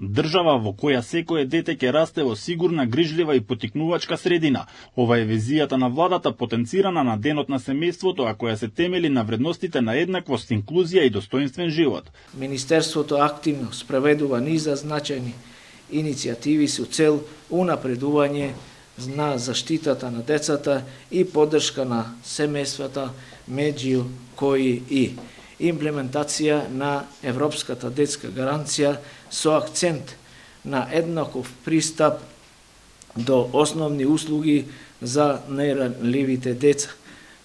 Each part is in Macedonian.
Држава во која секое дете ќе расте во сигурна, грижлива и потикнувачка средина. Ова е визијата на владата потенцирана на Денот на семејството, а која се темели на вредностите на еднаквост, инклузија и достоинствен живот. Министерството активно спроведува низа значајни иницијативи со цел унапредување на заштитата на децата и поддршка на семејствата, меѓу кои и имплементација на Европската детска гаранција со акцент на еднаков пристап до основни услуги за најранливите деца,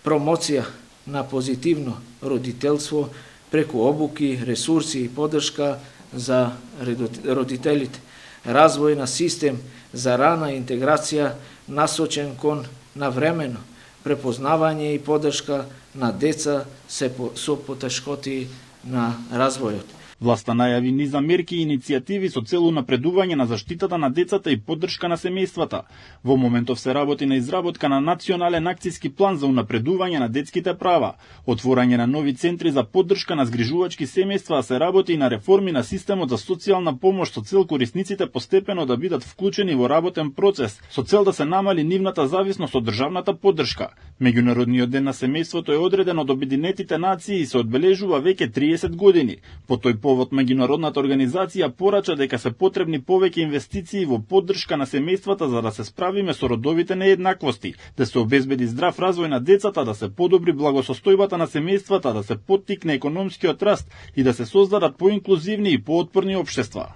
промоција на позитивно родителство преку обуки, ресурси и поддршка за родителите, развој на систем за рана интеграција насочен кон навремено препознавање и поддршка на деца со потешкоти на развојот. Власта најави низа мерки и иницијативи со цел унапредување на заштитата на децата и поддршка на семејствата. Во моментов се работи на изработка на национален акцијски план за унапредување на детските права, отворање на нови центри за поддршка на згрижувачки семејства, а се работи и на реформи на системот за социјална помош со цел корисниците постепено да бидат вклучени во работен процес, со цел да се намали нивната зависност од државната поддршка. Меѓународниот ден на семејството е одреден од Обединетите нации и се одбележува веќе 30 години. По тој повод меѓународната организација порача дека се потребни повеќе инвестиции во поддршка на семејствата за да се справиме со родовите нееднаквости, да се обезбеди здрав развој на децата, да се подобри благосостојбата на семејствата, да се поттикне економскиот раст и да се создадат поинклузивни и поотпорни општества.